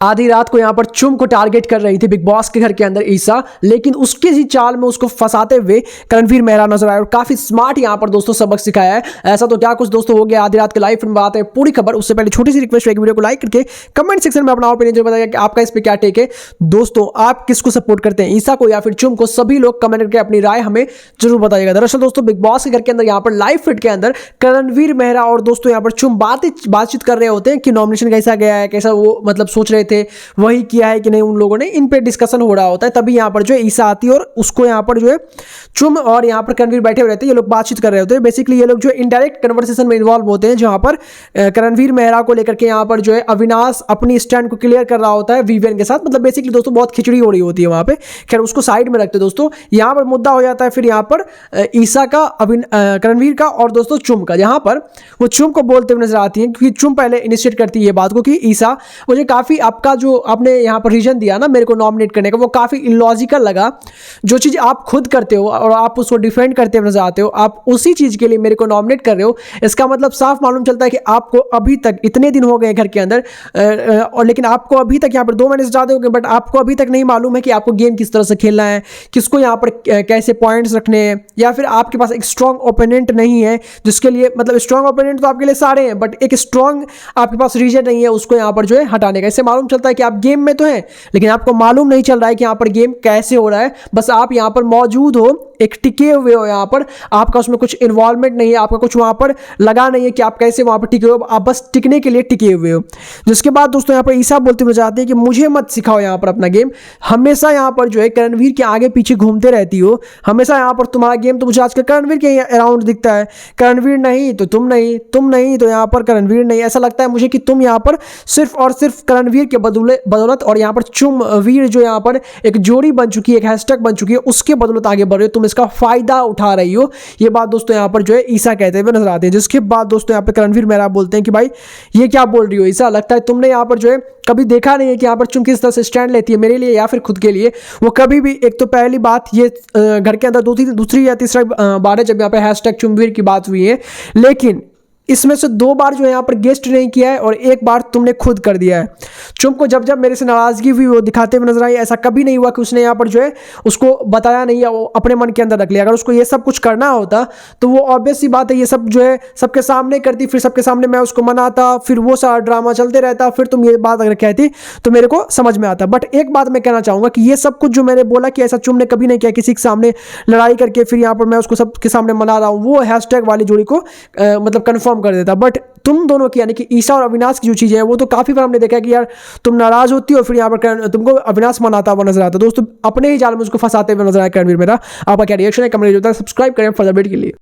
आधी रात को यहाँ पर चुम को टारगेट कर रही थी बिग बॉस के घर के अंदर ईसा, लेकिन उसके ही चाल में उसको फंसाते हुए करणवीर मेहरा नजर आया और काफी स्मार्ट यहाँ पर दोस्तों सबक सिखाया है। ऐसा तो क्या कुछ दोस्तों हो गया आधी रात के लाइव में बात है पूरी खबर। उससे पहले छोटी सी रिक्वेस्ट है कि वीडियो को लाइक करके कमेंट सेक्शन में अपना ओपिनियन जरूर बताइए कि आपका इस पे क्या टेक है। दोस्तों आप किसको सपोर्ट करते हैं, ईसा को या फिर चुम को? सभी लोग कमेंट करके अपनी राय हमें जरूर बताइएगा। दरअसल दोस्तों बिग बॉस के घर के अंदर यहाँ पर लाइव फीड के अंदर करणवीर मेहरा और दोस्तों यहाँ पर चुम बातचीत कर रहे होते हैं कि नॉमिनेशन कैसा गया है, कैसा वो मतलब सोच रहे थे, वही किया है कि नहीं उन लोगों ने, इन पे डिस्कशन हो रहा होता है। तभी यहाँ पर जो है ईसा आती है और उसको यहाँ पर जो है चुम और यहाँ पर करणवीर बैठे हुए रहते हैं, ये लोग बातचीत कर रहे होते हैं। बेसिकली ये लोग जो इनडायरेक्ट कन्वर्सेशन में इन्वॉल्व होते हैं, जहाँ पर करणवीर मेहरा को लेकर के यहाँ पर जो है अविनाश अपनी स्टैंड को क्लियर कर रहा होता है विवियन के साथ। मतलब बेसिकली दोस्तों बहुत खिचड़ी हो रही होती है वहाँ पे। खैर उसको साइड में रखते दोस्तों, यहाँ पर मुद्दा हो जाता है फिर यहाँ पर ईसा का करणवीर का और दोस्तों चुम का, जहाँ पर वो चुम को बोलते हुए नजर आती है क्योंकि चुम पहले इनिशिएट करती है ये बात को कि ईसा मुझे काफी आपका जो आपने यहाँ पर रीजन दिया ना मेरे को नॉमिनेट करने का, वो काफी इलॉजिकल लगा। जो चीज आप खुद करते हो और आप उसको डिफेंड करते हुए नजर आते हो, आप उसी चीज के लिए मेरे को नॉमिनेट कर रहे हो। इसका मतलब साफ मालूम चलता है कि आपको अभी तक इतने दिन हो गए घर के अंदर और लेकिन आपको अभी तक यहाँ पर 2 महीने से ज्यादा हो गए, बट आपको अभी तक नहीं मालूम है कि आपको गेम किस तरह से खेलना है, किसको यहाँ पर कैसे पॉइंट्स रखने हैं, या फिर आपके पास एक स्ट्रॉन्ग ओपोनेंट नहीं है जिसके लिए मतलब स्ट्रॉन्ग ओपोनेंट तो आपके लिए सारे हैं, बट एक स्ट्रॉन्ग आपके पास रीजन नहीं है उसको यहाँ पर जो है हटाने का। इससे मालूम चलता है कि आप गेम में तो हैं लेकिन आपको मालूम नहीं चल रहा है कि यहाँ पर गेम कैसे हो रहा है। बस आप यहाँ पर मौजूद हो, एक टिके हुए हो, यहाँ पर आपका उसमें कुछ इन्वॉल्वमेंट नहीं है, आपका कुछ वहाँ पर लगा नहीं है कि आप कैसे वहाँ पर टिके हो, आप बस टिकने के लिए टिके हुए हो। जिसके बाद दोस्तों यहाँ पर ईसा बोलते हुए जाते हैं कि मुझे मत सिखाओ यहाँ पर अपना गेम, हमेशा यहाँ पर जो है करणवीर के आगे पीछे घूमते रहती हो, हमेशा यहाँ पर तुम्हारा गेम तो मुझे आजकल करणवीर के अराउंड दिखता है। करणवीर नहीं तो तुम नहीं, तुम नहीं तो यहाँ पर करणवीर नहीं। ऐसा लगता है मुझे कि तुम यहाँ पर सिर्फ और सिर्फ करणवीर के बदौलत और यहाँ पर चुम वीर जो यहाँ पर एक जोड़ी बन चुकी है, एक हैशटैग बन चुकी है, उसके बदौलत आगे बढ़ रहे हो, तुम इसका फायदा उठा रही हो। ये बात दोस्तों यहाँ पर जो है ईसा कहते हुए नजर आते हैं। जिसके बाद दोस्तों यहाँ पर करणवीर मेहरा बोलते हैं कि भाई ये क्या बोल रही हो ईसा, लगता है तुमने यहाँ पर जो है कभी देखा नहीं है कि यहाँ पर चुम किस तरह से स्टैंड लेती है मेरे लिए या फिर खुद के लिए। वो कभी भी, एक तो पहली बात ये घर के अंदर दूसरी या तीसरा बार है जब यहाँ पे हैशटैग चुमवीर की बात हुई है, लेकिन इसमें से 2 बार जो है यहाँ पर गेस्ट नहीं किया है और 1 बार तुमने खुद कर दिया है। चुम को जब जब मेरे से नाराजगी हुई वो दिखाते हुए नजर आई। ऐसा कभी नहीं हुआ कि उसने यहाँ पर जो है उसको बताया नहीं या वो अपने मन के अंदर रख लिया। अगर उसको ये सब कुछ करना होता तो वो ऑब्वियस सी बात है ये सब जो है सबके सामने करती, फिर सबके सामने मैं उसको मनाता, फिर वो सारा ड्रामा चलते रहता, फिर तुम ये बात अगर कहती तो मेरे को समझ में आता। बट एक बात मैं कहना चाहूंगा कि ये सब कुछ जो मैंने बोला कि ऐसा चुम ने कभी नहीं किया, किसी के सामने लड़ाई करके फिर यहाँ पर मैं उसको सबके सामने मना रहा हूँ, वो हैशटैग वाली जोड़ी को मतलब कन्फर्म कर देता। बट तुम दोनों की यानी कि ईसा और अविनाश की जो चीजें हैं वो तो काफी बार हमने देखा है कि यार तुम नाराज होती हो फिर यहाँ पर तुमको अविनाश मनाता हुआ नजर आता। दोस्तों अपने ही जाल में उसको फंसाते हुए नजर आया करणवीर मेहरा। आपका क्या रिएक्शन है कमेंट में सब्सक्राइब करें फर्दर अपडेट के लिए।